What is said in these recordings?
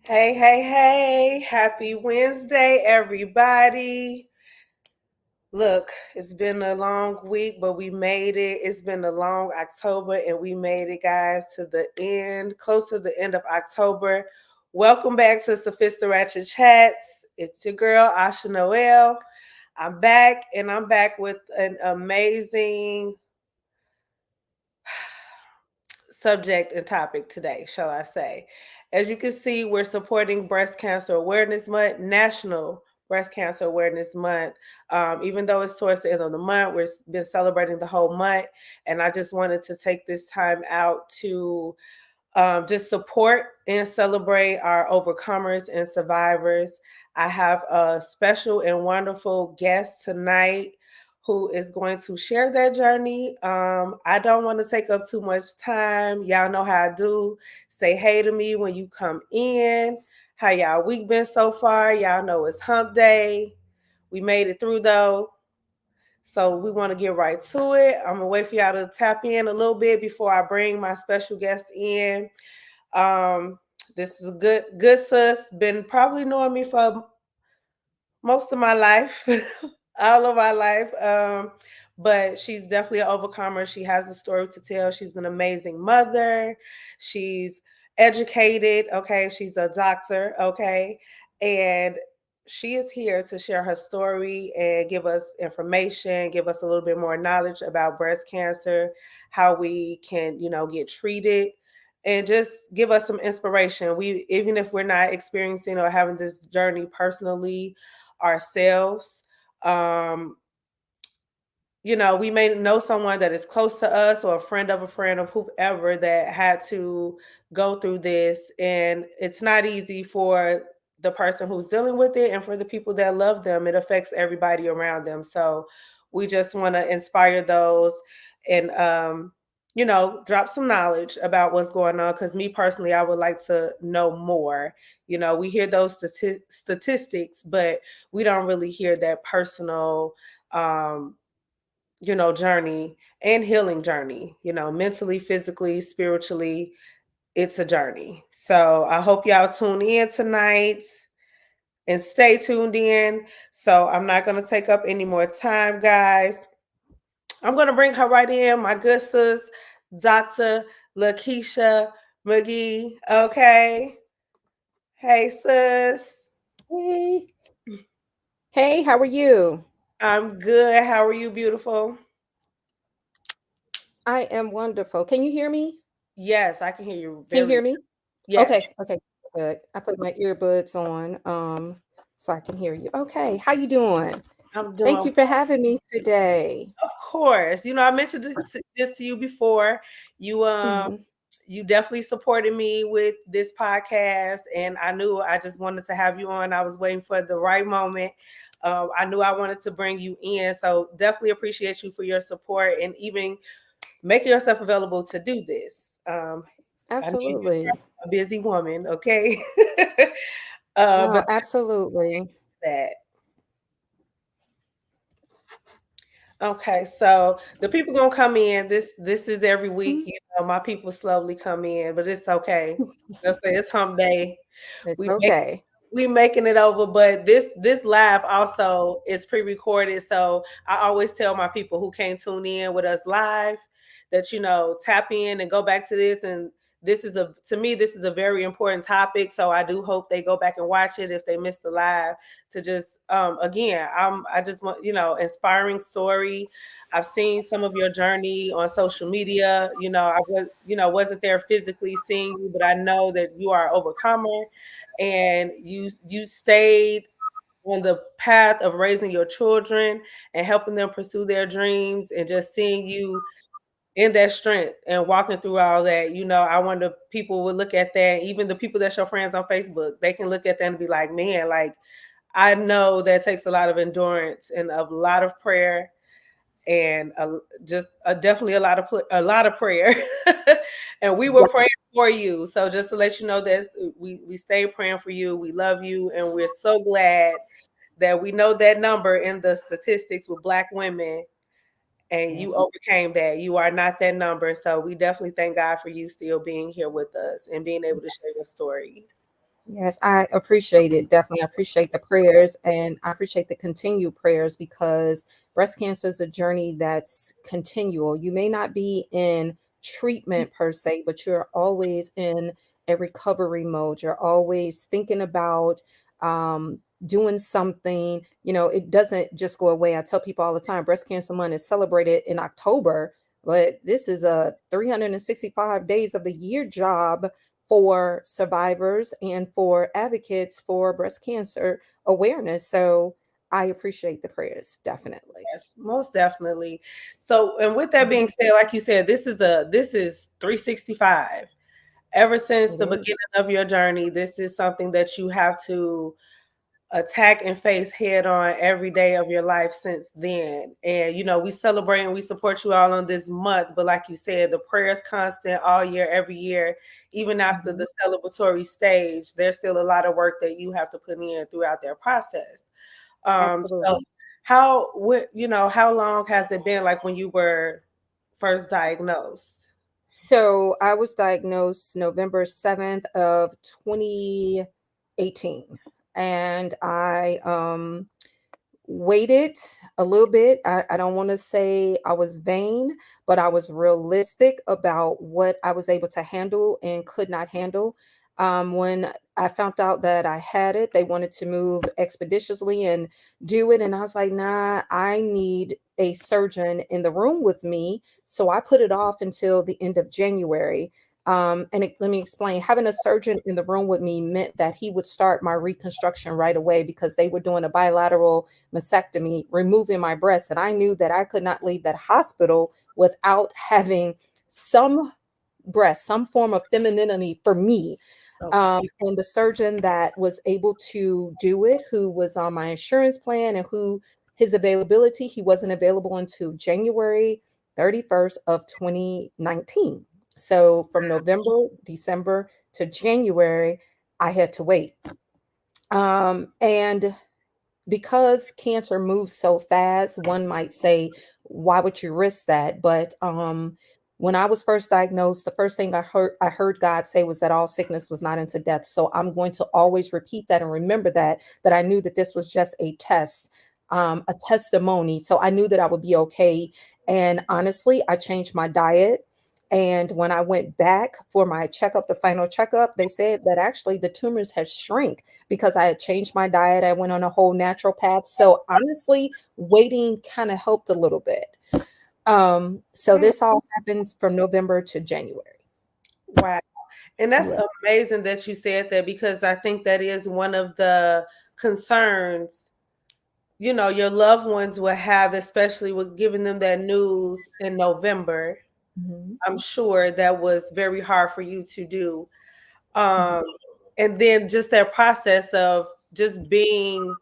Hey, hey, hey. Happy Wednesday, everybody. Look, it's been a long week, but we made it. It's been a long October, and we made it, guys, to the end, close to the end of October. Welcome back to Sophista Ratchet Chats. It's your girl, Asha Noel. I'm back, and I'm back with an amazing subject and topic today, shall I say. As you can see, we're supporting Breast Cancer Awareness Month, National Breast Cancer Awareness Month. Even though it's towards the end of the month, we've been celebrating the whole month. And I just wanted to take this time out to just support and celebrate our overcomers and survivors. I have a special and wonderful guest tonight who is going to share their journey. I don't want to take up too much time. Y'all know how I do. Say hey to me when you come in. How y'all week been so far? Y'all know it's hump day. We made it through though. So we want to get right to it. I'm gonna wait for y'all to tap in a little bit before I bring my special guest in. Um, this is a good sis. Been probably knowing me for most of my life, all of my life. But she's definitely an overcomer. She has a story to tell. She's an amazing mother. She's educated. Okay, she's a doctor. Okay, and she is here to share her story and give us information, give us a little bit more knowledge about breast cancer, how we can, get treated, and just give us some inspiration. We, even if we're not experiencing or having this journey personally ourselves, um, we may know someone that is close to us or a friend of whoever that had to go through this. And it's not easy for the person who's dealing with it and for the people that love them. It affects everybody around them. So we just want to inspire those and, drop some knowledge about what's going on. Because me personally, I would like to know more. We hear those statistics, but we don't really hear that personal, journey and healing journey, mentally, physically, spiritually. It's a journey. So I hope y'all tune in tonight and stay tuned in. So I'm not going to take up any more time, guys. I'm going to bring her right in, my good sis, Dr. Lakeisha McGee. Okay. Hey, sis. Hey. Hey, how are you? I'm good. How are you, beautiful? I am wonderful. Can you hear me? Yes, I can hear you Can you very hear well. me? Yes, Okay, good. I put my earbuds on so I can hear you. Okay, how you doing? I'm Thank doing. you for having me today. Of course. I mentioned this to you before. You Mhm. you definitely supported me with this podcast, and I knew I just wanted to have you on. I was waiting for the right moment. I knew I wanted to bring you in, so definitely appreciate you for your support and even making yourself available to do this. I know you're Absolutely. a busy woman, okay? No, But absolutely. that. Okay, so the people gonna come in. This is every week. Mhm. My people slowly come in, but it's okay. Let's say it's hump day. It's We make okay. we making it over, but this live also is pre-recorded. So I always tell my people who can't tune in with us live that tap in and go back to this. And this is a very important topic. So I do hope they go back and watch it if they missed the live, to just again, I just want, inspiring story. I've seen some of your journey on social media. I was, wasn't there physically seeing you, but I know that you are an overcomer, and you stayed on the path of raising your children and helping them pursue their dreams, and just seeing you in that strength and walking through all that. I wonder, people would look at that, even the people that's your friends on Facebook, they can look at that and be like, man, like, I know that takes a lot of endurance and a lot of prayer, and definitely a lot of prayer. And we were praying for you. So just to let you know that we stay praying for you. We love you, and we're so glad that we know that number in the statistics with Black women, and you Yes. overcame that. You are not that number. So we definitely thank God for you still being here with us and being able to share your story. Yes, I appreciate it. Definitely. I appreciate the prayers and I appreciate the continued prayers because breast cancer is a journey that's continual. You may not be in treatment per se, but you're always in a recovery mode. You're always thinking about doing something. You know, it doesn't just go away. I tell people all the time Breast Cancer Month is celebrated in October, but this is a 365 days of the year job for survivors and for advocates for breast cancer awareness. So I appreciate the prayers, definitely. Yes, most definitely. So, and with that Mhm. being said, like you said, this is 365. Ever since It the is. beginning of your journey, this is something that you have to attack and face head on every day of your life since then. And we celebrate and we support you all on this month, but like you said, the prayers constant all year, every year, even after Mhm. the celebratory stage, there's still a lot of work that you have to put in throughout their process. Absolutely. So how long has it been, like, when you were first diagnosed? So I was diagnosed November 7th of 2018. And I waited a little bit. I don't want to say I was vain, but I was realistic about what I was able to handle and could not handle. When I found out that I had it, they wanted to move expeditiously and do it. And I was like, nah, I need a surgeon in the room with me. So I put it off until the end of January. Let me explain. Having a surgeon in the room with me meant that he would start my reconstruction right away because they were doing a bilateral mastectomy, removing my breast. And I knew that I could not leave that hospital without having some breast, some form of femininity for me. Okay. And the surgeon that was able to do it, who was on my insurance plan and who his availability, he wasn't available until January 31st of 2019. So from November, December to January, I had to wait. And because cancer moves so fast, one might say, why would you risk that? But when I was first diagnosed, the first thing I heard God say was that all sickness was not unto death. So I'm going to always repeat that and remember that I knew that this was just a test, a testimony. So I knew that I would be okay. And honestly, I changed my diet. And when I went back for my checkup, the final checkup, they said that actually the tumors had shrunk because I had changed my diet. I went on a whole natural path. So honestly, waiting kind of helped a little bit. So Mm, this all happened from November to January. wow. And that's Yeah. amazing that you said that, because I think that is one of the concerns, your loved ones will have, especially with giving them that news in November. Mhm. I'm sure that was very hard for you to do. Mhm. Um, and then just that process of just being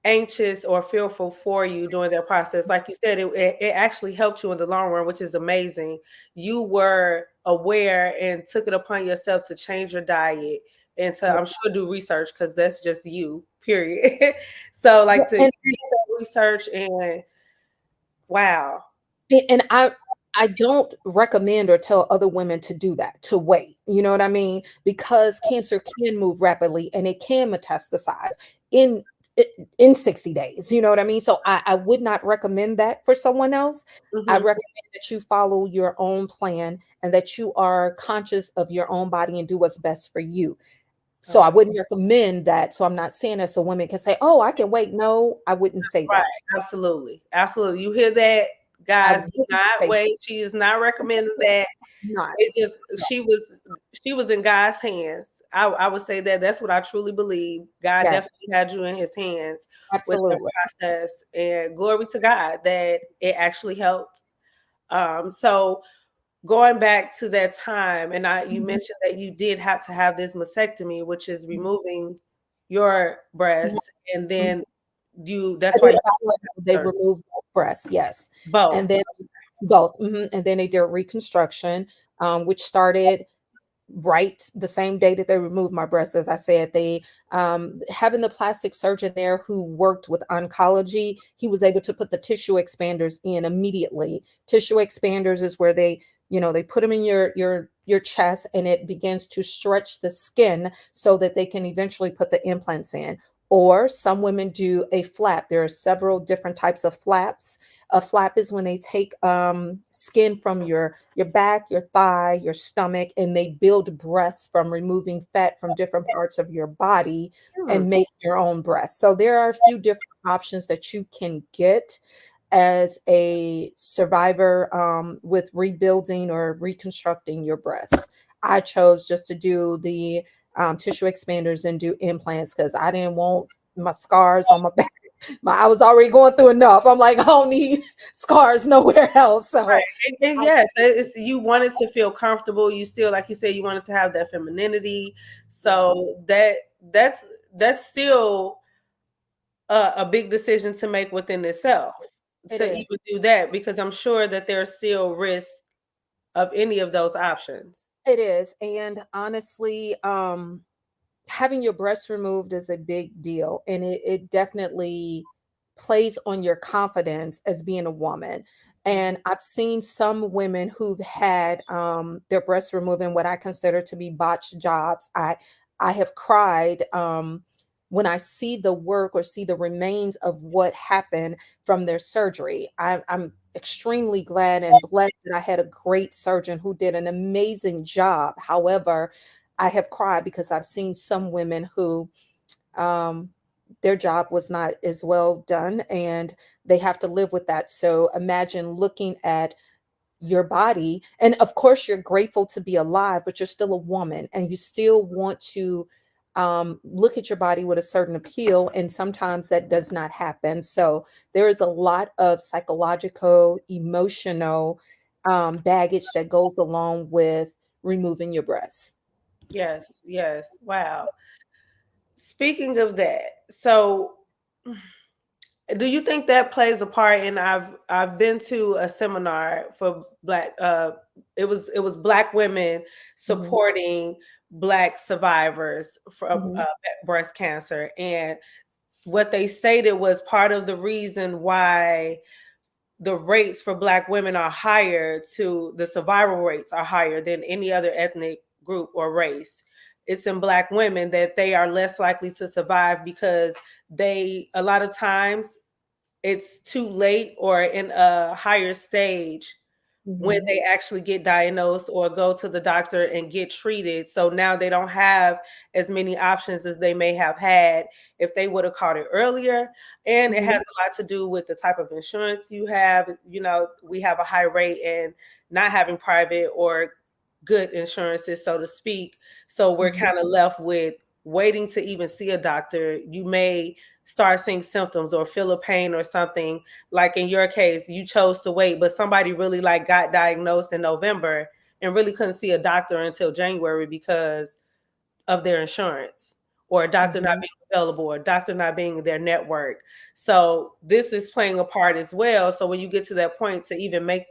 anxious or fearful for you during that process. Like you said, it actually helped you in the long run, which is amazing. You were aware and took it upon yourself to change your diet and to, Yeah. I'm sure, do research, because that's just you, period. So, Yeah, like, to do that research, and wow. and I don't recommend or tell other women to do that, to wait. You know what I mean? Because cancer can move rapidly and it can metastasize in in 60 days. You know what I mean? So I would not recommend that for someone else. I Mhm. recommend that you follow your own plan and that you are conscious of your own body and do what's best for you. So I Okay. wouldn't recommend that. So I'm not saying that so women can say, "Oh, I can wait." No, I wouldn't say Right. that. Absolutely. Absolutely. You hear that, I guys? Do wouldn't not say wait. She is not recommending that. not. It just she was in God's hands. I would say that that's what I truly believe. God Yes, definitely had you in His hands with the absolutely. process, and glory to God that it actually helped. So going back to that time, and you Mhm, mentioned that you did have to have this mastectomy, which is mhm, removing your mhm, breast, and mhm. then I that's why did you a bilateral, they surgery. removed both breasts, yes, Both. and then both, and then they did reconstruction, which started right the same day that they removed my breast. As I said, they having the plastic surgeon there who worked with oncology, he was able to put the tissue expanders in immediately. Tissue expanders is where they, they put them in your chest, and it begins to stretch the skin so that they can eventually put the implants in. Or some women do a flap. There are several different types of flaps. A flap is when they take skin from your back, your thigh, your stomach, and they build breasts from removing fat from different parts of your body Hmm. and make your own breasts. So there are a few different options that you can get as a survivor with rebuilding or reconstructing your breasts. I chose just to do the tissue expanders and do implants because I didn't want my scars on my back. I was already going through enough. I'm like, I don't need scars nowhere else. So And I, yes, you wanted to feel comfortable. You still, like you said, you wanted to have that femininity. So that's that's still a big decision to make within itself it to is. even do that, because I'm sure that there's still risk of any of those options. It is. And honestly, having your breast removed is a big deal. And it definitely plays on your confidence as being a woman. And I've seen some women who've had their breasts removed in what I consider to be botched jobs. I have cried when I see the work or see the remains of what happened from their surgery. I'm extremely glad and blessed that I had a great surgeon who did an amazing job. However, I have cried because I've seen some women who um, their job was not as well done, and they have to live with that. So imagine looking at your body, and of course, you're grateful to be alive, but you're still a woman and you still want to look at your body with a certain appeal. And sometimes that does not happen. So there is a lot of psychological, emotional baggage that goes along with removing your breasts. Yes, yes. Wow. Speaking of that, so do you think that plays a part in I've been to a seminar for black it was black women Mhm, supporting black survivors from mhm, breast cancer, and what they stated was part of the reason why the rates for black women are higher, to the survival rates are higher than any other ethnic group or race. It's in black women that they are less likely to survive, because they, a lot of times, it's too late or in a higher stage when mhm, they actually get diagnosed or go to the doctor and get treated. So now they don't have as many options as they may have had if they would have caught it earlier. And it has mhm, a lot to do with the type of insurance you have. You know, we have a high rate in not having private or good insurances, so to speak. So we're mhm, kind of left with waiting to even see a doctor. You may start seeing symptoms or feel a pain or something. Like in your case, you chose to wait, but somebody really like got diagnosed in November and really couldn't see a doctor until January because of their insurance, or a doctor not mhm, being available, or a doctor not being in their network. So this is playing a part as well. So when you get to that point to even make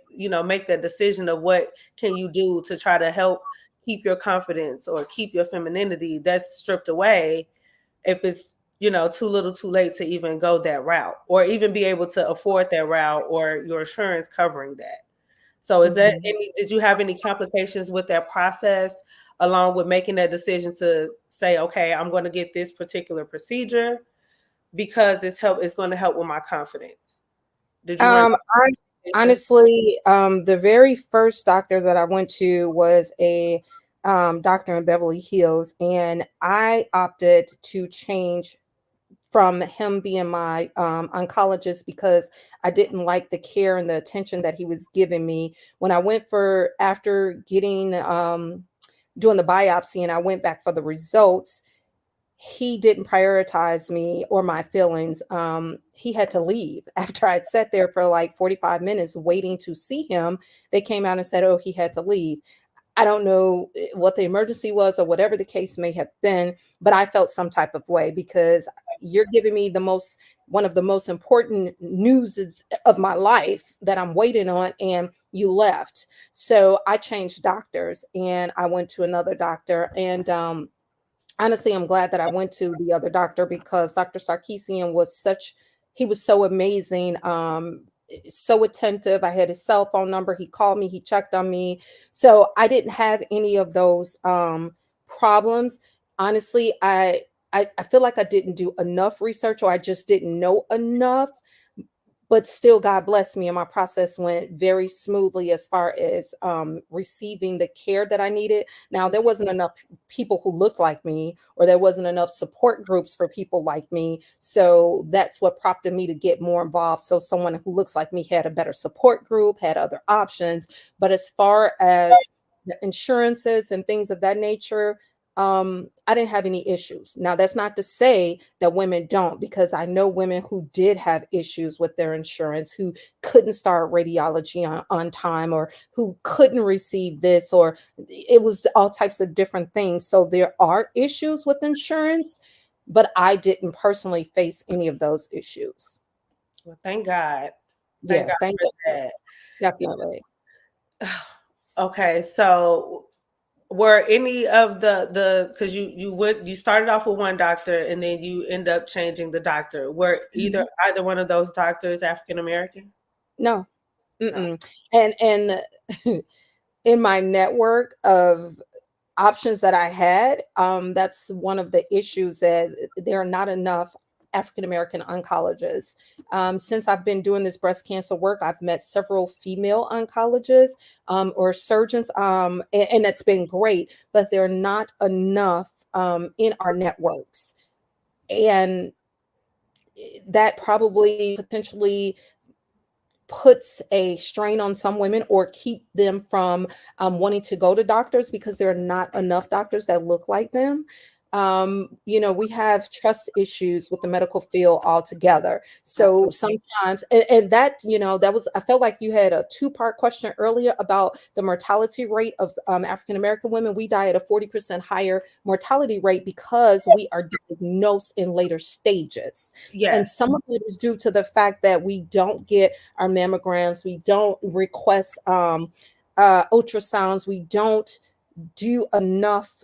that decision of what can you do to try to help keep your confidence or keep your femininity, that's stripped away if it's too little too late to even go that route, or even be able to afford that route, or your insurance covering that. So mhm. did you have any complications with that process, along with making that decision to say, okay, I'm going to get this particular procedure because it's going to help with my confidence? Did you run I complications? honestly, the very first doctor that I went to was a doctor in Beverly Hills, and I opted to change from him being my oncologist because I didn't like the care and the attention that he was giving me. When I went for after getting doing the biopsy and I went back for the results, he didn't prioritize me or my feelings. He had to leave after I'd sat there for like 45 minutes waiting to see him. They came out and said, oh, he had to leave. I don't know what the emergency was or whatever the case may have been, but I felt some type of way because you're giving me one of the most important news of my life that I'm waiting on. And you left. So I changed doctors and I went to another doctor. And honestly, I'm glad that I went to the other doctor because Dr. Sarkeesian was he was so amazing, so attentive. I had his cell phone number. He called me, he checked on me. So I didn't have any of those problems. Honestly, I feel like I didn't do enough research or I just didn't know enough, but still God blessed me and my process went very smoothly as far as receiving the care that I needed. Now there wasn't enough people who looked like me or there wasn't enough support groups for people like me, so that's what prompted me to get more involved, so someone who looks like me had a better support group, had other options. But as far as the insurances and things of that nature, I didn't have any issues. Now, that's not to say that women don't, because I know women who did have issues with their insurance, who couldn't start radiology on time, or who couldn't receive this, or it was all types of different things. So there are issues with insurance, but I didn't personally face any of those issues. Well, thank God. Thank Yeah, God thank for you. that. Definitely. Okay, so were any of the because you started off with one doctor and then you end up changing the doctor. Were Mhm. either one of those doctors African American? No. No. Mm-mm. And in my network of options that I had, that's one of the issues, that there are not enough African American oncologists. Since I've been doing this breast cancer work, I've met several female oncologists or surgeons, and that's been great, but there are not enough in our networks. And that probably potentially puts a strain on some women or keep them from wanting to go to doctors because there are not enough doctors that look like them. We have trust issues with the medical field altogether. So Absolutely. sometimes, and that, that was, I felt like you had a two-part question earlier about the mortality rate of African American women. We die at a 40% higher mortality rate because we are diagnosed in later stages. And Yes. some of it is due to the fact that we don't get our mammograms, we don't request ultrasounds, we don't do enough.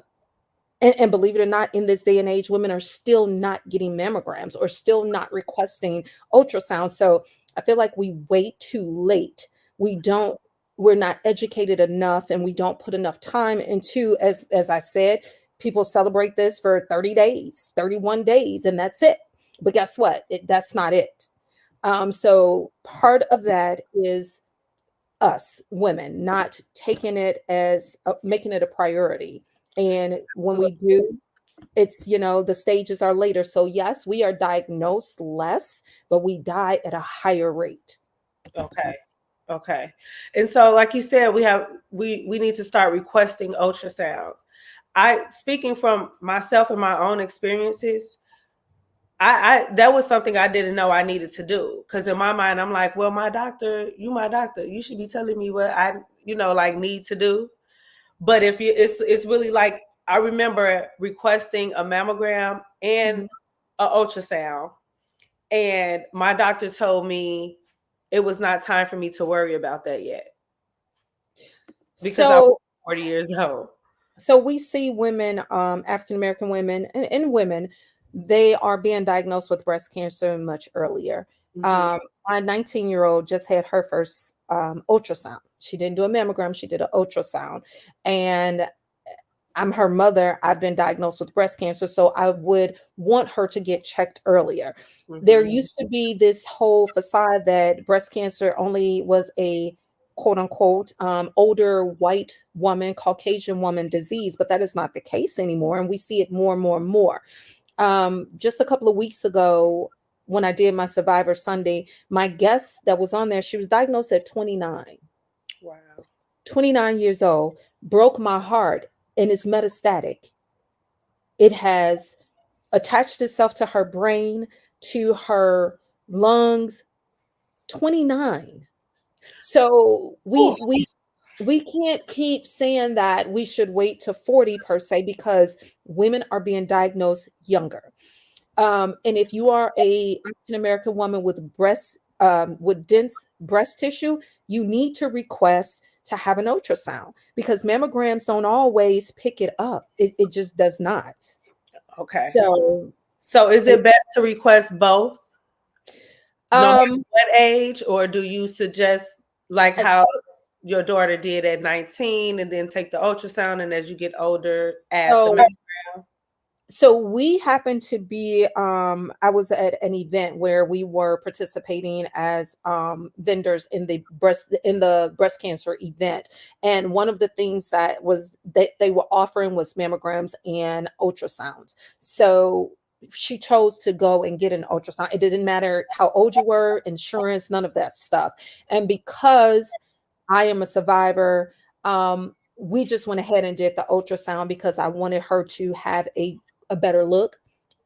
And believe it or not, in this day and age, women are still not getting mammograms or still not requesting ultrasounds. So I feel like we wait too late. We don't, we're not educated enough, and we don't put enough time into, as I said, people celebrate this for 30 days, 31 days, and that's it. But guess what? That's not it. So part of that is us women not taking it as making it a priority. And when we do, it's, the stages are later. So yes, we are diagnosed less, but we die at a higher rate. Okay. Okay. And so like you said, we need to start requesting ultrasounds. I speaking from myself and my own experiences, I that was something I didn't know I needed to do. Cause in my mind, I'm like, well, my doctor, my doctor, you should be telling me what I, like need to do. But if you it's really like I remember requesting a mammogram and Mhm. an ultrasound, and my doctor told me it was not time for me to worry about that yet because I was So 40 years old. so we see women, African American women and women, they are being diagnosed with breast cancer much earlier. Hmm. My 19-year-old just had her first ultrasound. She didn't do a mammogram, she did an ultrasound. And I'm her mother. I've been diagnosed with breast cancer, so I would want her to get checked earlier. There Hmm. used to be this whole facade that breast cancer only was a quote unquote older white woman, Caucasian woman disease, but that is not the case anymore. And we see it more and more and more. Just a couple of weeks ago, when I did my Survivor Sunday, my guest that was on there, she was diagnosed at 29. Wow. 29 years old, broke my heart, and is metastatic. It has attached itself to her brain, to her lungs. 29. So Ooh. we can't keep saying that we should wait to 40 per se, because women are being diagnosed younger. And if you are a African American woman with breast with dense breast tissue, you need to request to have an ultrasound because mammograms don't always pick it up. It just does not. Okay. So, So is it best to request both, no matter um, what age, or do you suggest like I- how your daughter did at 19 and then take the ultrasound, and as you get older, add the so mammogram? so we happened to be I was at an event where we were participating as vendors in the breast cancer event, and one of the things that was that they were offering was mammograms and ultrasounds. So she chose to go and get an ultrasound. It didn't matter how old you were, insurance, none of that stuff. And because I am a survivor, we just went ahead and did the ultrasound because I wanted her to have a better look.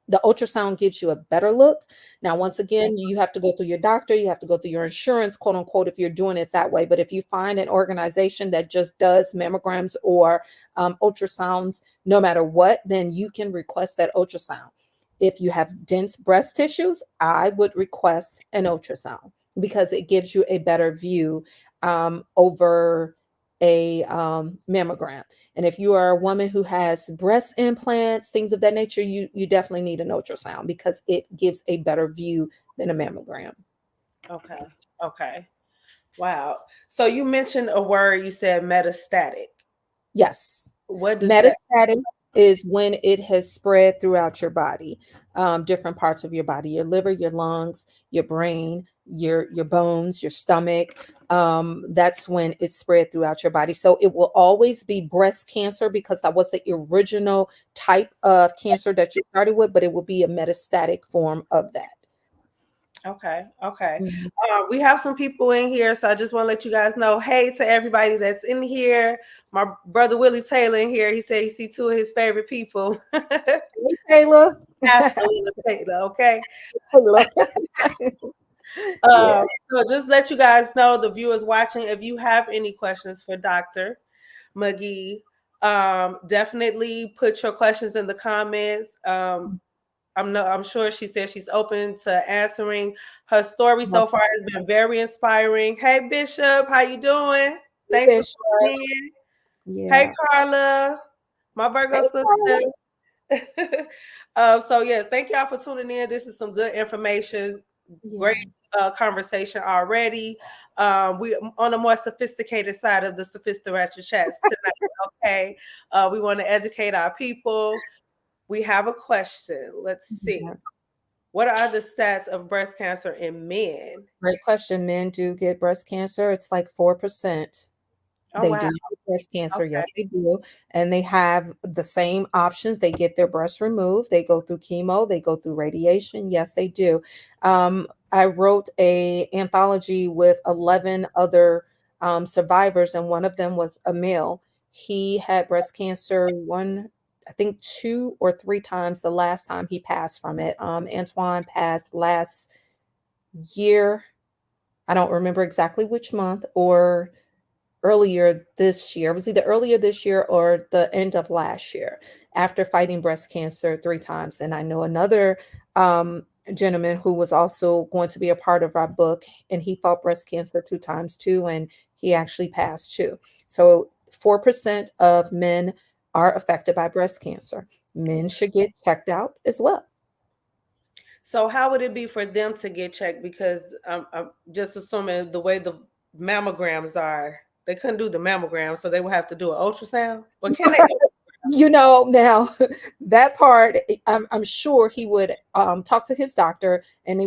The ultrasound gives you a better look. Now, once again, you have to go through your doctor, you have to go through your insurance, quote unquote, if you're doing it that way. But if you find an organization that just does mammograms or ultrasounds, no matter what, then you can request that ultrasound. If you have dense breast tissues, I would request an ultrasound because it gives you a better view over a mammogram. And if you are a woman who has breast implants, things of that nature, you definitely need an ultrasound because it gives a better view than a mammogram. Okay. Okay. Wow. So you mentioned a word, you said metastatic. Yes. What does that? Metastatic is when it has spread throughout your body, different parts of your body, your liver, your lungs, your brain, your bones, your stomach. That's when it's spread throughout your body. So it will always be breast cancer because that was the original type of cancer that you started with, but it will be a metastatic form of that. Okay. Okay. Mhm. We have some people in here, so I just want to let you guys know, hey, to everybody that's in here. My brother Willie Taylor in here. He said he see two of his favorite people. Hey, Taylor. Ashley and Taylor. Okay. Taylor. Yeah. So just let you guys know, the viewers watching, if you have any questions for Dr. McGee, definitely put your questions in the comments. I'm sure she said she's open to answering. Her story so far has been very inspiring. Hey Bishop, how you doing? Thanks for Bishop. tuning in. Hey Yeah. Carla, my Hey, Virgo Carla. sister. So yes, thank y'all for tuning in. This is some good information. Great Yeah. conversation already. We on a more sophisticated side of the sophisticated chats tonight. Okay, we want to educate our people. We have a question. Let's see. Yeah. What are the stats of breast cancer in men? Great question. Men do get breast cancer. It's like 4%. Oh They do wow. get breast cancer. Okay. Yes, they do. And they have the same options. They get their breast removed. They go through chemo. They go through radiation. Yes, they do. I wrote a anthology with 11 other survivors, and one of them was a male. He had breast cancer I think 2 or 3 times the last time he passed from it. Antoine passed last year. I don't remember exactly which month or earlier this year. It was either earlier this year or the end of last year after fighting breast cancer 3 times. And I know another gentleman who was also going to be a part of our book, and he fought breast cancer 2 times too, and he actually passed too. So 4% of men are affected by breast cancer. Men should get checked out as well. So how would it be for them to get checked? Because I'm just assuming the way the mammograms are, they couldn't do the mammogram, so they would have to do an ultrasound. But can they do? Now that part, I'm sure he would talk to his doctor, and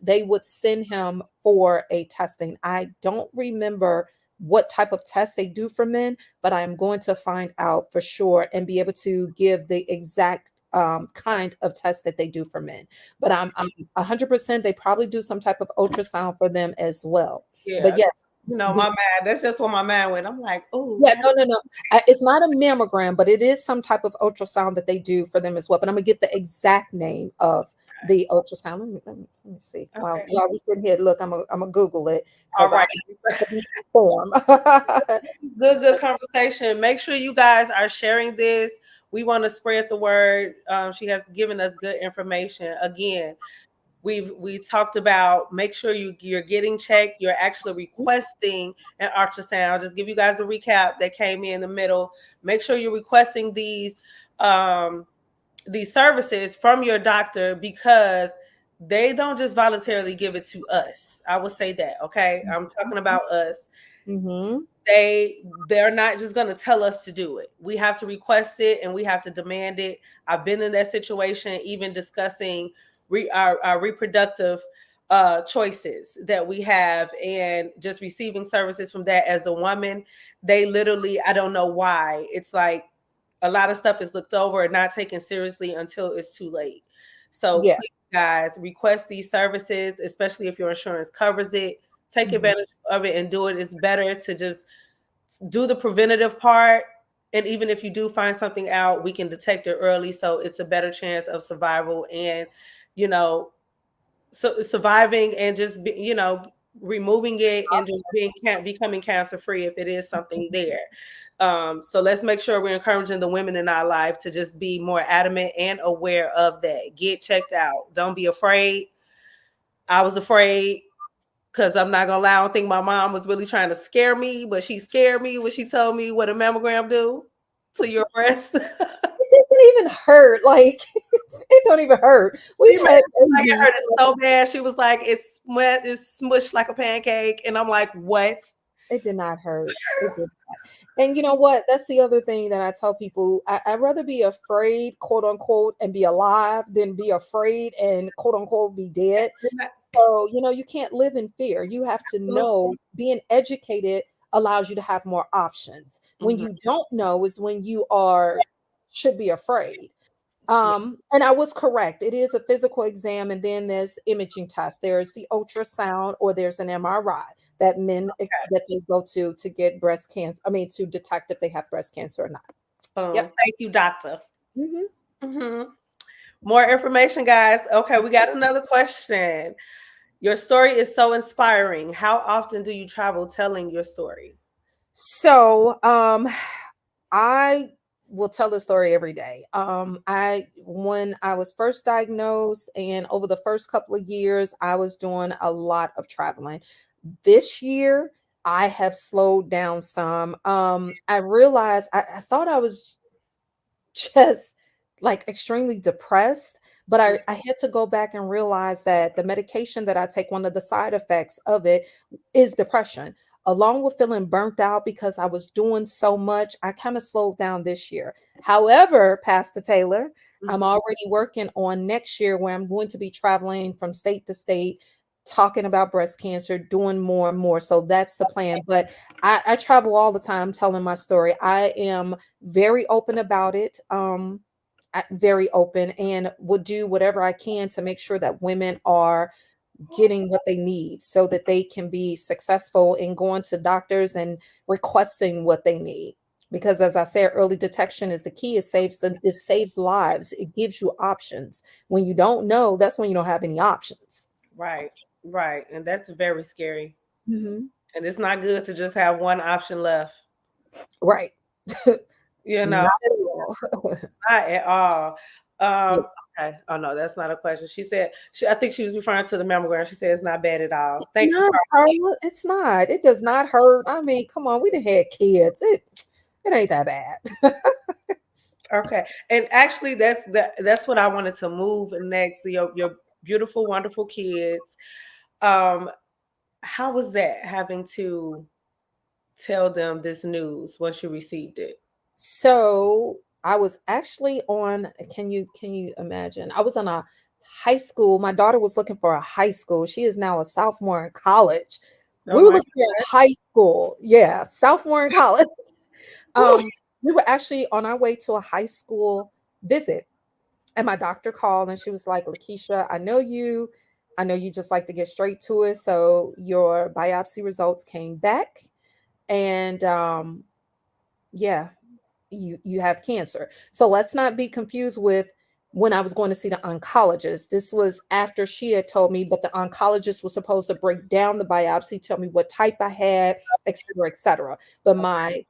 they would send him for a testing. I don't remember what type of test they do for men, but I'm going to find out for sure and be able to give the exact kind of test that they do for men. But I'm 100% they probably do some type of ultrasound for them as well. But Yeah, yes, my mind. That's just where my mind went. I'm like, oh, yeah, no, no, no. It's not a mammogram, but it is some type of ultrasound that they do for them as well. But I'm gonna get the exact name of the ultrasound. Let me see. okay. While we sitting here, look, I'm gonna Google it All because I right. have to inform. Good conversation. Make sure you guys are sharing this. We want to spread the word. She has given us good information. Again, We talked about make sure you're getting checked. You're actually requesting an ultrasound. Just give you guys a recap that came in the middle. Make sure you're requesting these services from your doctor because they don't just voluntarily give it to us. I would say that, okay? I'm talking about us. Mm-hmm. They're not just going to tell us to do it. We have to request it and we have to demand it. I've been in that situation, even discussing our reproductive choices that we have and just receiving services from that as a woman. They literally, I don't know why, it's like a lot of stuff is looked over and not taken seriously until it's too late. So Yeah. please, guys, request these services, especially if your insurance covers it. Take Mm-hmm. advantage of it and do it. It's better to just do the preventative part. And even if you do find something out, we can detect it early. So it's a better chance of survival and, you know, so surviving and just, removing it and just becoming cancer free if it is something there. So let's make sure we're encouraging the women in our life to just be more adamant and aware of that. Get checked out. Don't be afraid. I was afraid because I'm not gonna lie, I don't think my mom was really trying to scare me, but she scared me when she told me what a mammogram do to your breast. It doesn't even hurt. Like it don't even hurt. She We've made had it like it babies. hurted so bad. She was like, "It's wet, it's smushed like a pancake," and I'm like, "What?" It did not hurt. It did not. And you know what? That's the other thing that I tell people. I'd rather be afraid, quote unquote, and be alive than be afraid and quote unquote be dead. So, you can't live in fear. You have to know being educated allows you to have more options. When Mhm. you don't know is when you are should be afraid. Yeah. And I was correct. It is a physical exam, and then there's imaging tests. There's the ultrasound, or there's an MRI that that they go to get breast cancer. I mean, to detect if they have breast cancer or not. Yep. Thank you, doctor. Hmm. Hmm. More information, guys. Okay, we got another question. Your story is so inspiring. How often do you travel telling your story? So, I will tell the story every day. I When I was first diagnosed, and over the first couple of years, I was doing a lot of traveling. This year, I have slowed down some. I realized I thought I was just like extremely depressed. But I had to go back and realize that the medication that I take, one of the side effects of it is depression. Along with feeling burnt out because I was doing so much, I kind of slowed down this year. However, Pastor Taylor, I'm Mhm. already working on next year where I'm going to be traveling from state to state, talking about breast cancer, doing more and more. So that's the plan. But I travel all the time telling my story. I am very open about it. Very open, and will do whatever I can to make sure that women are getting what they need so that they can be successful in going to doctors and requesting what they need. Because as I said, early detection is the key. It saves lives. It gives you options. When you don't know, that's when you don't have any options. Right, right. And that's very scary. Mhm. And it's not good to just have one option left. Right. You know, Not at all. not at all. Yeah. Um, okay. Oh no, that's not a question. She said I think she was referring to the mammogram. She said it's not bad at all. Thank you, Not Carly. hurt. It's not. It does not hurt. I mean, come on, we done had kids. It ain't that bad. Okay. And actually that's what I wanted to move next. Your beautiful, wonderful kids. Um, how was that having to tell them this news once you received it? So I was actually on, can you imagine? I was on a high school. My daughter was looking for a high school. She is now a sophomore in college. Oh We were my looking for a high school. Yeah, sophomore in college. God. Um, we were actually on our way to a high school visit. And my doctor called and she was like, Lakeisha, I know you. I know you just like to get straight to it. So your biopsy results came back. And yeah, you have cancer. So let's not be confused with when I was going to see the oncologist. This was after she had told me, but the oncologist was supposed to break down the biopsy, tell me what type I had, et cetera, et cetera. But my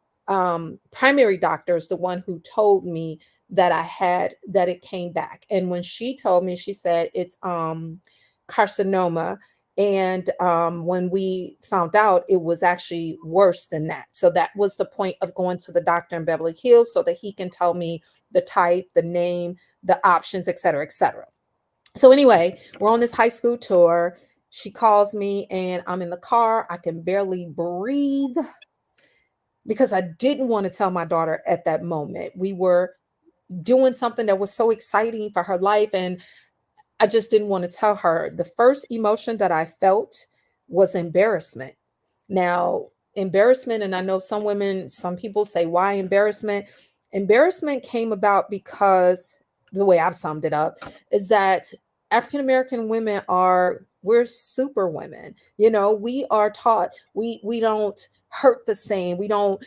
primary doctor is the one who told me that I had that it came back. And when she told me, she said it's carcinoma. And when we found out, it was actually worse than that. So that was the point of going to the doctor in Beverly Hills so that he can tell me the type, the name, the options, et cetera, et cetera. So anyway, we're on this high school tour. She calls me and I'm in the car. I can barely breathe because I didn't want to tell my daughter at that moment. We were doing something that was so exciting for her life, and I just didn't want to tell her. The first emotion that I felt was embarrassment. Now, embarrassment, and I know some women, some people say, why embarrassment? Embarrassment came about because the way I've summed it up is that African American women are, we're super women. You know, we are taught we don't hurt the same. We don't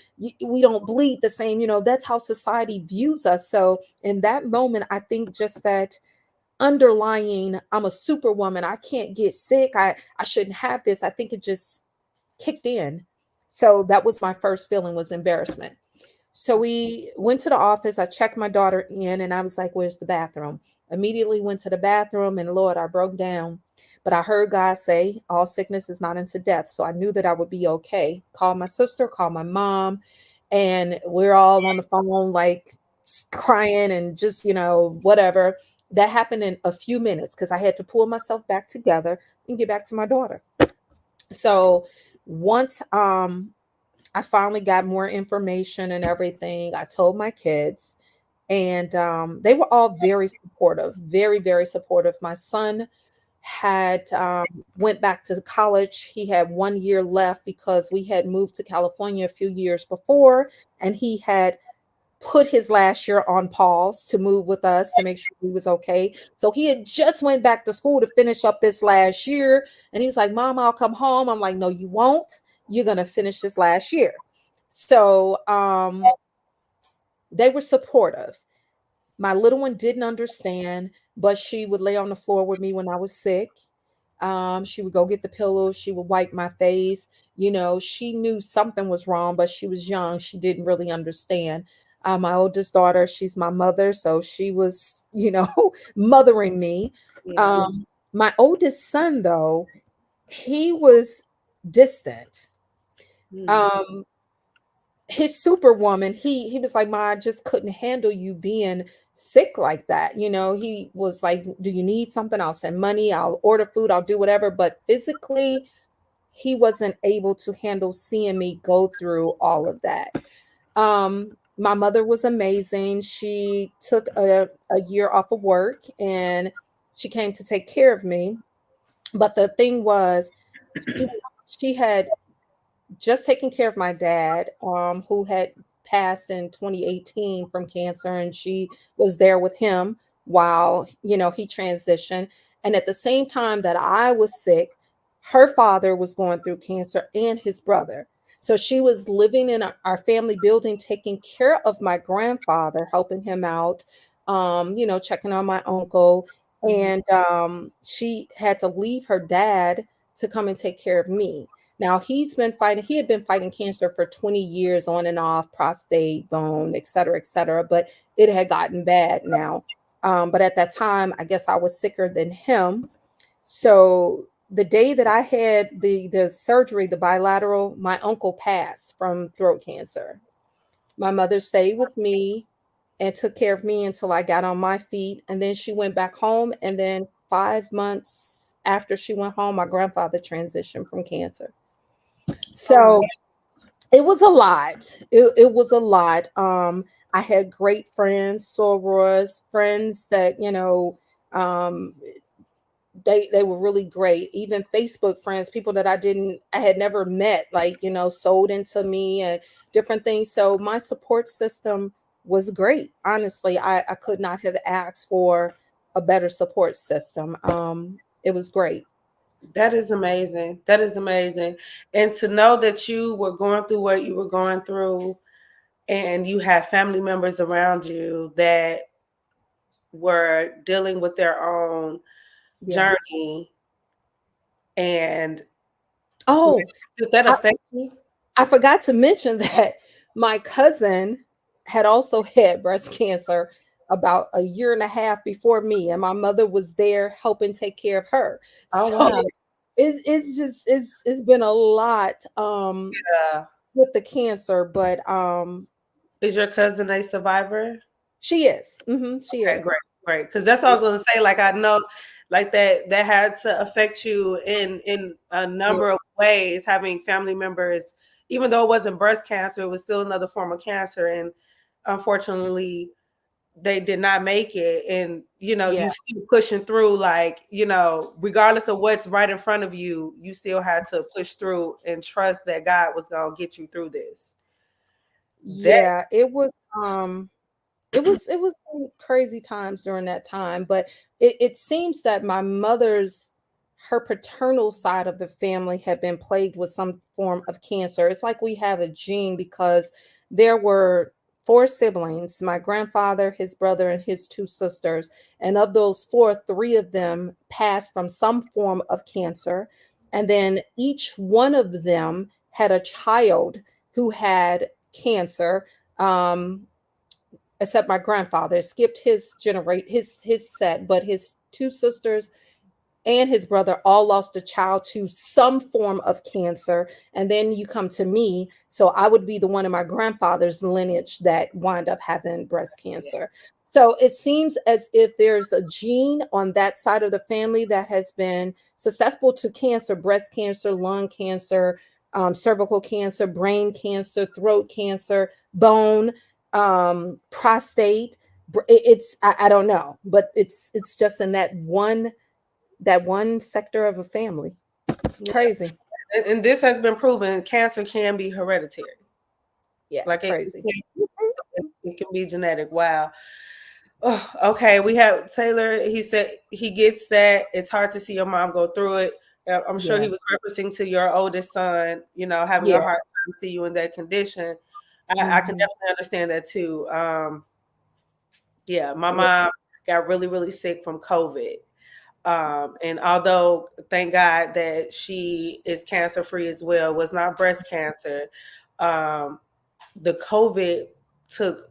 bleed the same. You know, that's how society views us. So in that moment, I think just that underlying, I'm a superwoman, I can't get sick, I shouldn't have this, I think it just kicked in. So that was my first feeling, was embarrassment. So we went to the office, I checked my daughter in, and I was like, where's the bathroom? Immediately went to the bathroom, and Lord, I broke down. But I heard God say all sickness is not unto death, so I knew that I would be okay. Called my sister, called my mom, and we're all on the phone like crying and just, whatever. That happened in a few minutes because I had to pull myself back together and get back to my daughter. So once I finally got more information and everything, I told my kids, and they were all very supportive, very, very supportive. My son had went back to college. He had 1 year left because we had moved to California a few years before, and he had put his last year on pause to move with us to make sure he was okay. So he had just went back to school to finish up this last year, and he was like, Mom, I'll come home. I'm like, no, you won't. You're going to finish this last year. So they were supportive. My little one didn't understand, but she would lay on the floor with me when I was sick. She would go get the pillows. She would wipe my face. She knew something was wrong, but she was young. She didn't really understand. My oldest daughter, she's my mother, so she was, mothering me. Yeah. My oldest son, though, he was distant. Mm. Um, his superwoman, he was like, Ma, I just couldn't handle you being sick like that. He was like, do you need something? I'll send money, I'll order food, I'll do whatever. But physically, he wasn't able to handle seeing me go through all of that. My mother was amazing. She took a year off of work and she came to take care of me. But the thing was, she had just taking care of my dad, who had passed in 2018 from cancer, and she was there with him while he transitioned. And at the same time that I was sick, her father was going through cancer and his brother. So she was living in our family building, taking care of my grandfather, helping him out, checking on my uncle. Mhm. And she had to leave her dad to come and take care of me. Now he had been fighting cancer for 20 years on and off, prostate, bone, et cetera, et cetera, but it had gotten bad now. But at that time, I guess I was sicker than him. So the day that I had the surgery, the bilateral, my uncle passed from throat cancer. My mother stayed with me and took care of me until I got on my feet. And then she went back home. And then 5 months after she went home, my grandfather transitioned from cancer. Oh my. So it was a lot. It was a lot. I had great friends, sorors, friends that, um, they were really great. Even Facebook friends, people that I had never met, like, sold into me and different things. So my support system was great. Honestly, I could not have asked for a better support system. It was great. That is amazing. That is amazing. And to know that you were going through what you were going through and you have family members around you that were dealing with their own Yeah. journey, and Oh, did that I, affect you? I forgot to mention that my cousin had also had breast cancer about a year and a half before me, and my mother was there helping take care of her. Oh, So wow. it's just it's been a lot Yeah. with the cancer, but Is your cousin a survivor? she is. She Okay, great, is. great. Because that's what I was gonna say. Like I know, like that had to affect you in a Yeah. number of ways. Having family members, even though it wasn't breast cancer, it was still another form of cancer, and unfortunately, they did not make it. And Yeah. you still pushing through. Like regardless of what's right in front of you, you still had to push through and trust that God was gonna get you through this. That Yeah, it was some crazy times during that time, but it seems that my mother's her paternal side of the family had been plagued with some form of cancer. It's like we have a gene because there were four siblings, my grandfather, his brother, and his two sisters. And of those four, three of them passed from some form of cancer. And then each one of them had a child who had cancer. Um, Except my grandfather skipped his set, but his two sisters and his brother all lost a child to some form of cancer. And then you come to me, so I would be the one in my grandfather's lineage that wind up having breast cancer. So it seems as if there's a gene on that side of the family that has been susceptible to cancer: breast cancer, lung cancer, cervical cancer, brain cancer, throat cancer, bone, prostate. It's I don't know, but it's just in that one sector of a family. yeah. Crazy. And this has been proven. Cancer can be hereditary. Yeah, Like crazy. it can be genetic. Wow. Oh, okay, we have Taylor. He said he gets that. It's hard to see your mom go through it. I'm sure he Yeah. was referencing to your oldest son, having a Yeah. hard time to see you in that condition. I can Mhm. definitely understand that too. Yeah, my Yeah. mom got really, really sick from COVID. And although thank God that she is cancer free as well, was not breast cancer, um, the COVID took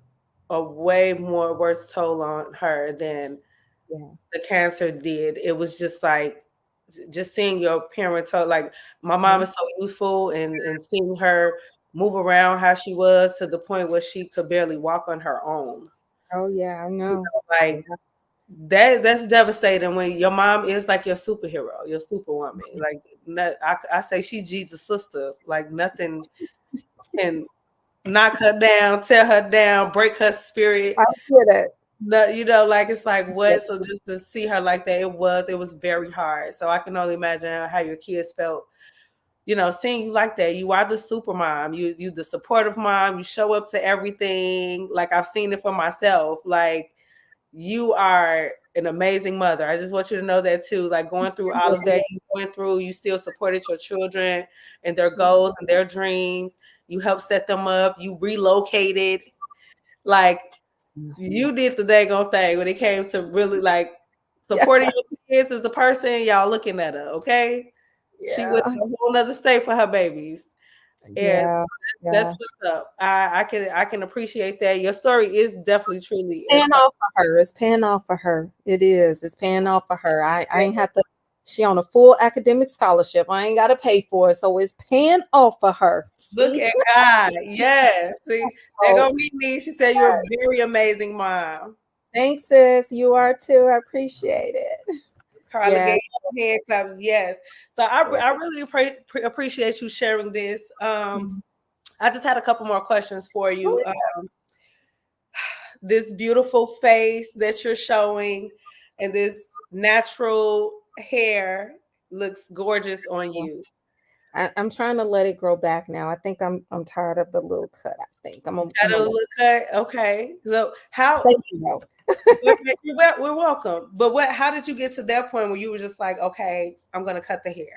a way more worse toll on her than Yeah. the cancer did. It was just like just seeing your parents, like my mom Mhm. is so useful, and seeing her move around how she was to the point where she could barely walk on her own. Oh, yeah, I You know. know, Yeah. like that's devastating when your mom is like your superhero, your superwoman. Like I say she's Jesus' sister. Like nothing can knock her down, tear her down, break her spirit. I get it. No, like it's like Yeah. what? So just to see her like that, it was very hard. So I can only imagine how your kids felt. Seeing you like that. You are the super mom. You the supportive mom. You show up to everything. Like I've seen it for myself. Like you are an amazing mother. I just want you to know that too. Like going through all of that you went through, you still supported your children and their goals and their dreams. You helped set them up. You relocated. Like you did the daggone thing when it came to really like Yeah. supporting your kids as a person. Y'all looking at her, okay? She went Yeah. to a whole nother state for her babies. And Yeah. that's Yeah. what's up. I can appreciate that. Your story is definitely truly Paying off for her. It's paying off for her. It is. It's paying off for her. I ain't have to. She on a full academic scholarship. I ain't got to pay for it, so it's paying off for her. look See? at God. Yes. See, there So go me. She said you're a very amazing mom. thanks, sis. You are too. I appreciate it. Carla gave Yes. you hand claps. Yes. So I, Yeah. I really appreciate you sharing this. Mhm. I just had a couple more questions for Oh, you. This beautiful face that you're showing and this natural hair looks gorgeous on yeah. you. I'm trying to let it grow back now. I think I'm tired of the little cut. I think I'm Got a a little. little cut. Okay. So how Thank you, though. we're welcome. But how did you get to that point where you were just like, okay, I'm gonna cut the hair?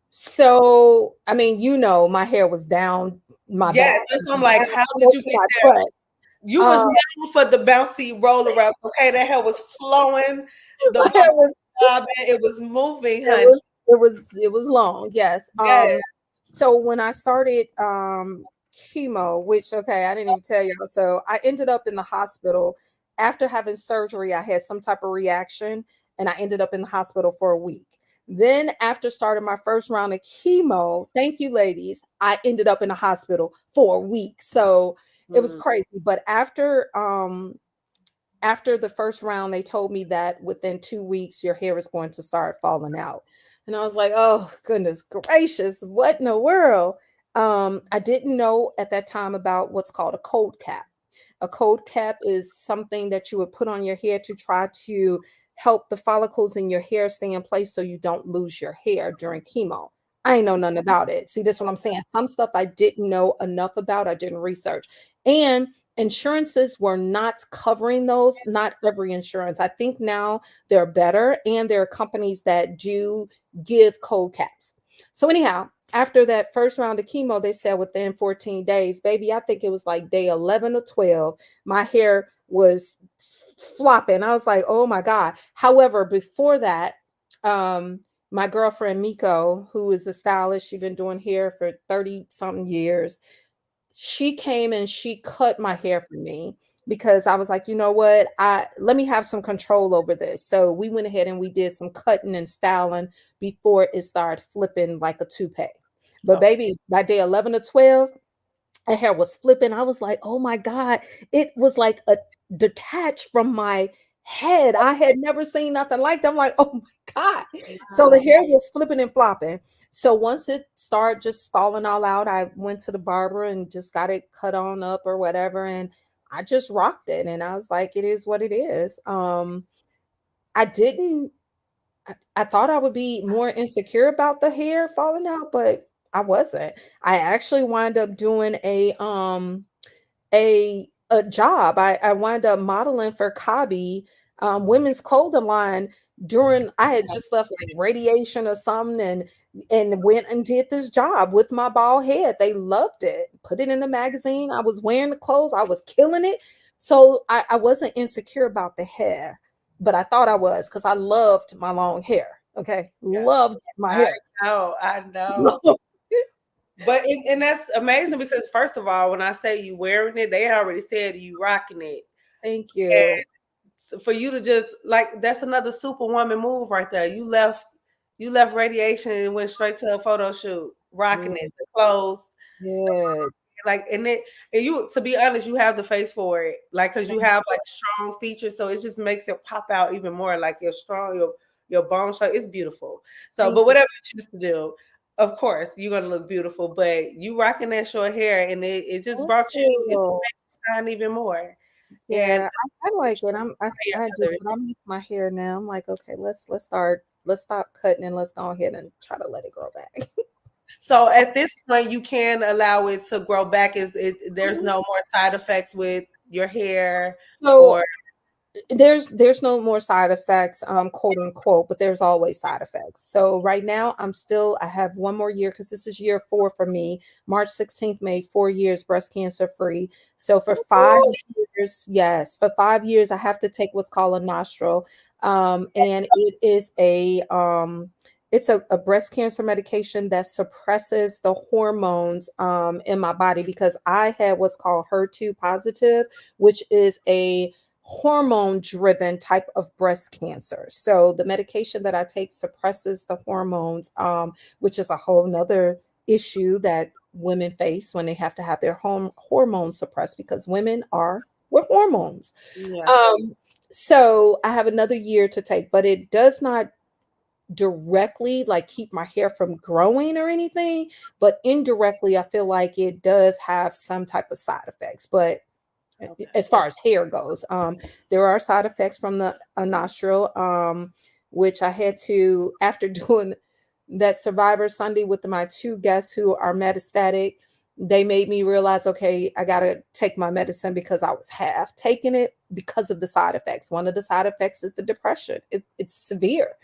So, I mean, my hair was down my Yes, back, that's what I'm like. down How did you almost to get my there? butt. You was Um, known for the bouncy roll around. Okay, that hair was flowing, the my ball hair was bobbing, it was moving, it honey. was it was long, yes. Yes. So when I started chemo, which, okay, I didn't even tell y'all. So I ended up in the hospital after having surgery, I had some type of reaction and I ended up in the hospital for a week. Then after starting my first round of chemo, thank you ladies, I ended up in the hospital for a week. So it was Mm. crazy. But after the first round, they told me that within 2 weeks, your hair is going to start falling out. And I was like, oh, goodness gracious, what in the world? I didn't know at that time about what's called a cold cap. A cold cap is something that you would put on your hair to try to help the follicles in your hair stay in place so you don't lose your hair during chemo. I ain't know nothing about it. See, this is what I'm saying. Some stuff I didn't know enough about, I didn't research. And insurances were not covering those, not every insurance. I think now they're better, and there are companies that do give cold caps. So anyhow, after that first round of chemo, they said within 14 days, baby, I think it was like day 11 or 12, my hair was flopping. I was like, oh my God. However, before that, um, my girlfriend Miko, who is a stylist, she's been doing hair for 30 something years, she came and she cut my hair for me because I was like, you know what? I let me have some control over this. So we went ahead and we did some cutting and styling before it started flipping like a toupee. But Okay. baby, by day 11 or 12, her hair was flipping. I was like, oh my God. It was like a detached from my head. I had never seen nothing like that. I'm like, oh my God. So the Wow. hair was flipping and flopping. So once it started just falling all out, I went to the barber and just got it cut on up or whatever. And I just rocked it. And I was like, it is what it is. I didn't I thought I would be more insecure about the hair falling out, but I wasn't. I actually wound up doing a job. I wound up modeling for Cobby, women's clothing line during I had just left like radiation or something and went and did this job with my bald head. They loved it. Put it in the magazine. I was wearing the clothes. I was killing it. So I wasn't insecure about the hair, but I thought I was because I loved my long hair. Okay. Yeah. Loved my I hair. know. I know. But and that's amazing because first of all, when I say you wearing it, they already said you rocking it. Thank And you. so for you to just like that's another superwoman move right there. You left radiation and went straight to a photo shoot, rocking Yeah. it, the clothes, Yeah. like and you to be honest, you have the face for it, like because you Thank have like strong features, so it just makes it pop out even more. Like you're strong, your bone show. It's beautiful. So, thank but you. whatever you choose to do, of course you're gonna look beautiful. But you rocking that short hair, and it just Thank brought you. It just you. made you shine even more. And Yeah, I like it. I do, others. but I miss my hair now. I'm like, okay, let's stop cutting and let's go ahead and try to let it grow back. So at this point, you can allow it to grow back. Is it? There's Mhm. no more side effects with your hair, So or there's no more side effects, quote unquote, but there's always side effects. So right now I have one more year because this is year 4 for me. March 16th made 4 years breast cancer free. So for 5 years, yes, for 5 years I have to take what's called a nostril. And it is a breast cancer medication that suppresses the hormones in my body because I had what's called HER2 positive, which is a hormone driven type of breast cancer. So the medication that I take suppresses the hormones, which is a whole nother issue that women face when they have to have their hormones suppressed because women are with hormones. yeah. Um, so I have another year to take, but it does not directly like keep my hair from growing or anything, but indirectly I feel like it does have some type of side effects. But Okay. as far as hair goes, there are side effects from the nostril, which I had to after doing that Survivor Sunday with my 2 guests who are metastatic. They made me realize, okay, I gotta take my medicine because I was half taking it because of the side effects. One of the side effects is the depression. It's severe.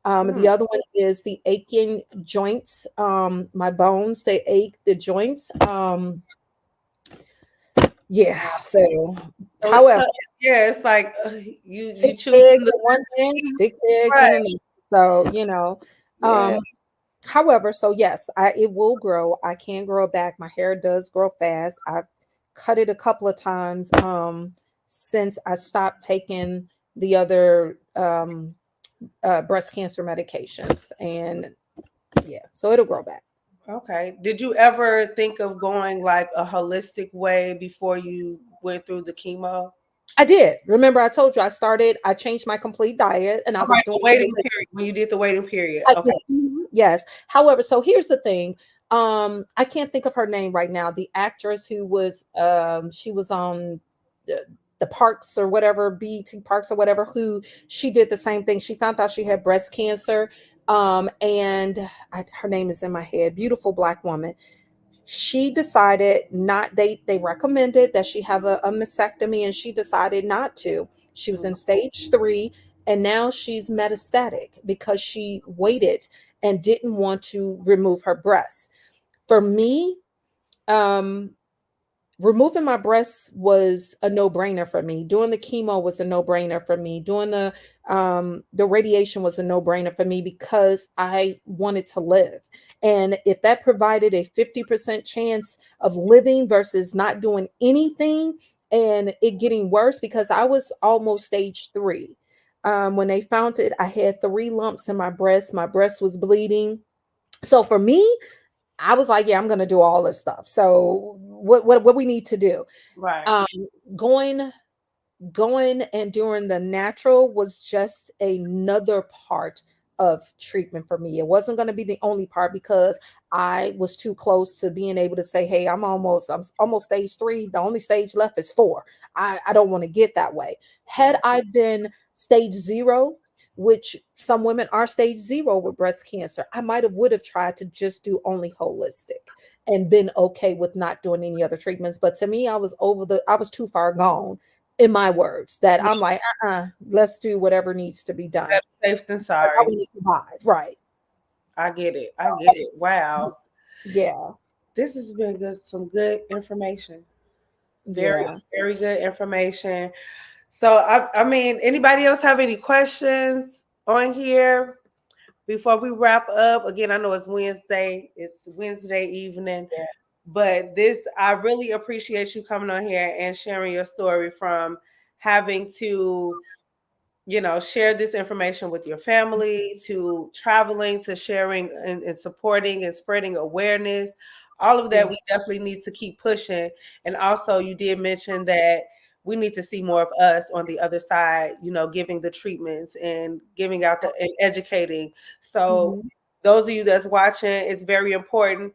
Mm. The other one is the aching joints. My bones, they ache, the joints. Yeah. Wow. So, So it's so however, yeah, it's like you 6 choosing eggs the in one hen, 6 eggs right. in a nest. So, Yeah. um, however, so yes, it will grow. I can grow it back. My hair does grow fast. I've cut it a couple of times. since I stopped taking the other breast cancer medications. And yeah, so it'll grow back. Okay. Did you ever think of going like a holistic way before you went through the chemo? I did. Remember, I told you I changed my complete diet and I All was right, doing the waiting period, when you did the waiting period. I Okay. did. Mhm. Yes. However, so here's the thing. I can't think of her name right now. The actress who was she was on the Parks or whatever, BET Parks or whatever, who she did the same thing. She found out she had breast cancer. And her name is in my head. Beautiful black woman. She decided not, they recommended that she have a mastectomy, and she decided not to. She was in stage 3, and now she's metastatic because she waited and didn't want to remove her breasts. For me, um removing my breasts was a no-brainer for me. Doing the chemo was a no-brainer for me. Doing the radiation was a no-brainer for me because I wanted to live. And if that provided a 50% chance of living versus not doing anything and it getting worse, because I was almost stage 3. When they found it, I had 3 lumps in my breast. My breast was bleeding. So for me, I was like, yeah, I'm gonna do all this stuff. So what we need to do? Right. Um, going going and doing the natural was just another part of treatment for me. It wasn't going to be the only part because I was too close to being able to say, hey, I'm almost stage 3. The only stage left is 4. I don't want to get that way. Had I been stage 0, which some women are stage 0 with breast cancer, I might have would have tried to just do only holistic and been okay with not doing any other treatments. But to me, I was too far gone, in my words, that I'm like, let's do whatever needs to be done. Better safe than Because I sorry. want to survive. Right. I get it. I get it. Wow. Yeah. This has been good, some good information. Very, Yeah. very good information. So I mean, anybody else have any questions on here before we wrap up? Again, I know it's Wednesday evening, Yeah. but I really appreciate you coming on here and sharing your story from having to, share this information with your family, to traveling, to sharing and supporting and spreading awareness. All of that Yeah. we definitely need to keep pushing. And also, you did mention that we need to see more of us on the other side, giving the treatments and giving out and educating. So, Mhm. those of you that's watching, it's very important.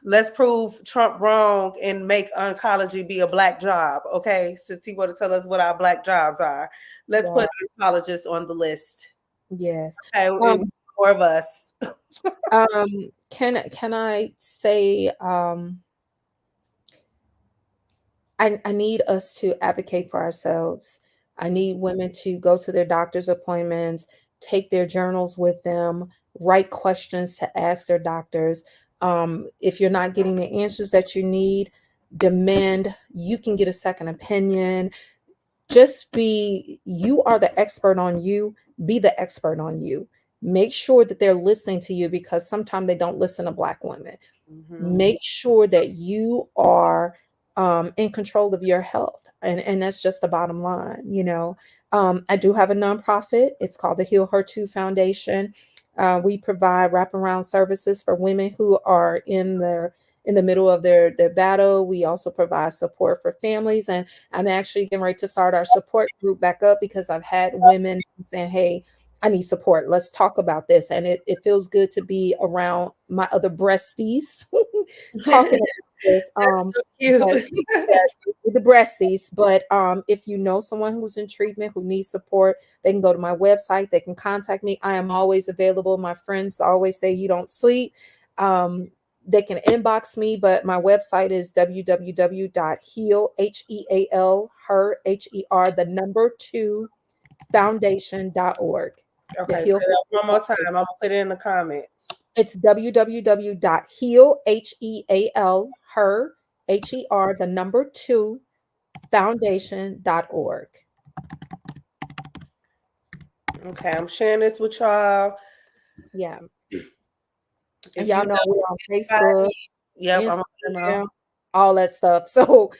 Let's prove Trump wrong and make oncology be a black job. Okay. Since he want to tell us what our black jobs are, let's Yeah. put oncologists on the list. Yes. Okay. And Um, more of us. can I say I need us to advocate for ourselves. I need women to go to their doctor's appointments, take their journals with them, write questions to ask their doctors. If you're not getting the answers that you need, demand you can get a second opinion. Just be, you are the expert on you, be the expert on you. Make sure that they're listening to you because sometimes they don't listen to Black women. Mm-hmm. Make sure that you are in control of your health, and that's just the bottom line. I do have a nonprofit. It's called the Heal Her Too Foundation. We provide wraparound services for women who are in the middle of their battle. We also provide support for families, and I'm actually getting ready to start our support group back up because I've had women saying, hey, I need support. Let's talk about this. And it feels good to be around my other breasties talking about this. So cute. But yeah, the breasties. But if you know someone who's in treatment who needs support, they can go to my website. They can contact me. I am always available. My friends always say you don't sleep. They can inbox me, but my website is www.heal, HEAL, her, HER, the number 2, foundation.org. The Okay, say Heal that one more time. I'm gonna put it in the comments. It's www.heal, HEAL, her, HER, the number 2, foundation.org. Okay, I'm sharing this with y'all. Yeah. And If you y'all know we're know on Facebook, anybody, yep, I'm gonna let them know. Instagram, all that stuff. So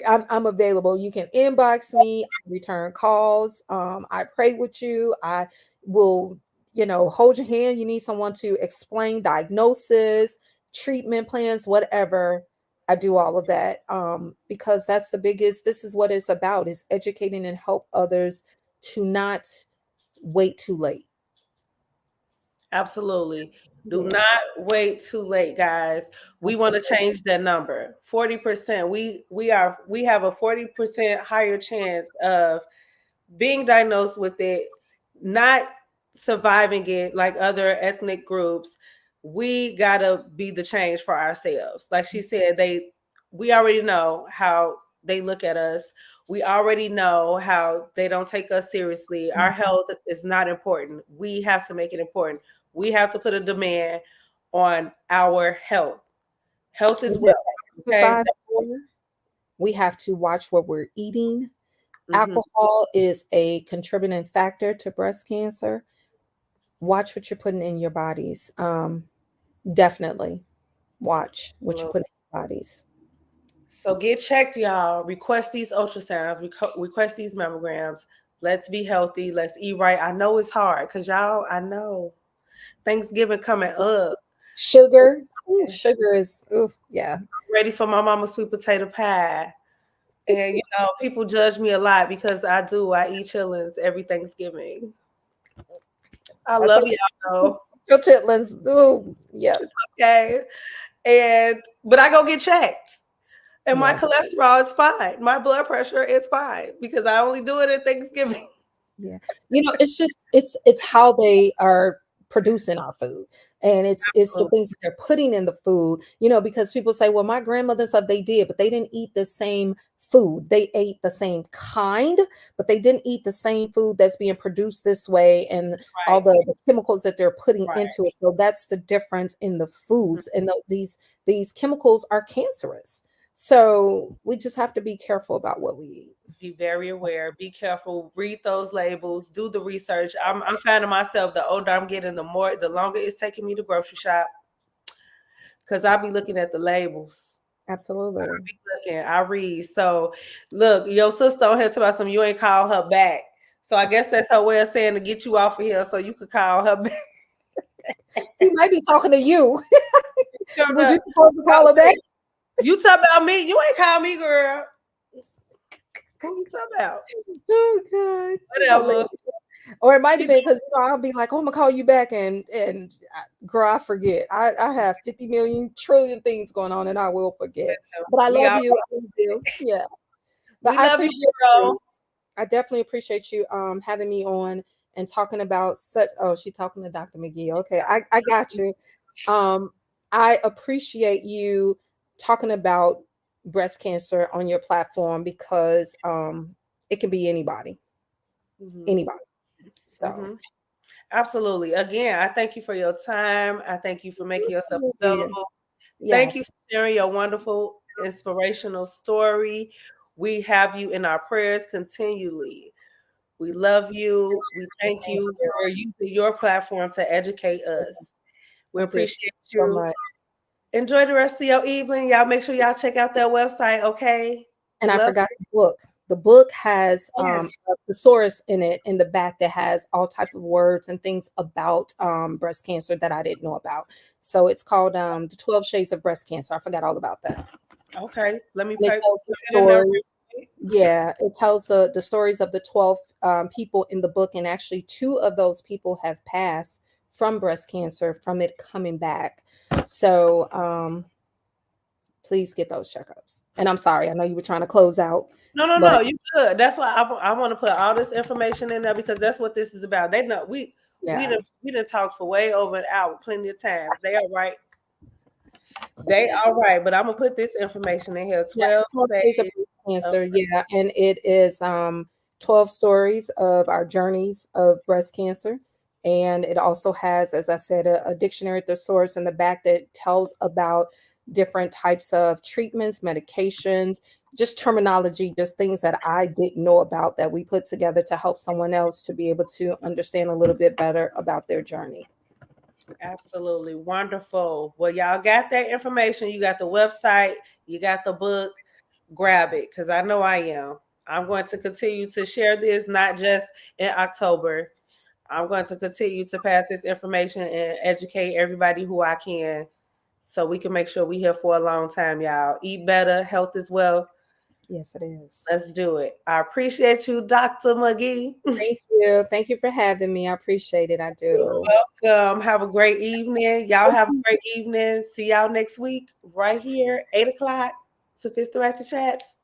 I'm available. You can inbox me, I return calls. I pray with you. I will, hold your hand. You need someone to explain diagnosis, treatment plans, whatever. I do all of that because that's the biggest. This is what it's about: is educating and help others to not wait too late. Absolutely. Do Yeah, not wait too late, guys. We want to absolutely. change that number. 40%. We have a 40% higher chance of being diagnosed with it, not surviving it like other ethnic groups. We gotta be the change for ourselves. Like she said, we already know how they look at us. We already know how they don't take us seriously. Our Mhm. health is not important. We have to make it important. We have to put a demand on our health. Health is We have wealth. to Okay. exercise more. We have to watch what we're eating. Hmm. Alcohol is a contributing factor to breast cancer. Watch what you're putting in your bodies. Definitely watch what you put in your bodies. So get checked, y'all. Request these ultrasounds. Request these mammograms. Let's be healthy. Let's eat right. I know it's hard because y'all, I know Thanksgiving coming up. Sugar, ooh, sugar is, ooh, yeah. Ready for my mama's sweet potato pie. And people judge me a lot because I do. I eat chillings every Thanksgiving. I That's love y'all though. your chitlins. Ooh, yeah, Okay. But I go get checked. And my yeah. cholesterol is fine. My blood pressure is fine because I only do it at Thanksgiving. Yeah. It's just it's how they are producing our food. And it's the things that they're putting in the food, because people say, well, my grandmother stuff they did, but they didn't eat the same food. They ate the same kind, but they didn't eat the same food that's being produced this way and all Right. the chemicals that they're putting Right. into it. So that's the difference in the Mhm. foods. And these chemicals are cancerous. So we just have to be careful about what we eat. Be very aware. Be careful. Read those labels. Do the research. I'm finding myself the older I'm getting, the longer it's taking me to grocery shop because I be looking at the labels. Absolutely. I read. So look, your sister on here talking about some. You ain't call her back. So I guess that's her way of saying to get you off of here so you could call her back. He might be talking to you. You Was know, you supposed to call her back? you talk about me. You ain't call me, girl. What you talking about? Oh God. Whatever. Or it might have Keep been because I'll be like, oh, I'm gonna call you back, and girl, I forget. I have 50 million trillion things going on, and I will forget. But I we love all you. I love you. Yeah. But we I love you, appreciate you. girl. I definitely appreciate you having me on and talking about such. Oh, she talking to Dr. McGee. Okay, I got you. Um, I appreciate you talking about breast cancer on your platform because it can be anybody, Hmm. anybody. So Hmm. Absolutely. Again, I thank you for your time. I thank you for making yourself available. Thank you yes, for sharing your wonderful, inspirational story. We have you in our prayers continually. We love you. We thank thank you you. for using your platform to educate us. We Thank you appreciate so you. much. Enjoy the rest of your evening. Y'all make sure y'all check out their website, okay? And I Love forgot the book. The book has you. Yes. a thesaurus in it in the back that has all type of words and things about breast cancer that I didn't know about. So it's called The 12 Shades of Breast Cancer. I forgot all about that. Okay. Let me And it put tells the it in there. stories. Yeah, it tells the stories of the 12 people in the book, and actually two of those people have passed from breast cancer from it coming back. So please get those checkups. And I'm sorry, I know you were trying to close out, No, no, but no. You good. That's why I want to put all this information in there because that's what this is about. They know yeah, we done talked for way over an hour, plenty of times. They are right. They are right. But I'm gonna put this information in here. yes, 12 12 Shades of days Breast of Cancer. Yeah, and it is 12 stories of our journeys of breast cancer. And it also has, as I said, a dictionary thesaurus in the back that tells about different types of treatments, medications, just terminology, just things that I didn't know about that we put together to help someone else to be able to understand a little bit better about their journey. absolutely wonderful. Well, y'all got that information. You got the website. you got the book, grab it, because I know I am. I'm going to continue to share this, not just in October. I'm going to continue to pass this information and educate everybody who I can so we can make sure we here for a long time, y'all. Eat better, health is wealth. Yes, it is. Let's do it. I appreciate you, Dr. McGee. Thank you. Thank you for having me. I appreciate it. I do. Welcome. Have a great evening. Y'all have a great evening. See y'all next week right here, 8 o'clock. Sophisticated Chats.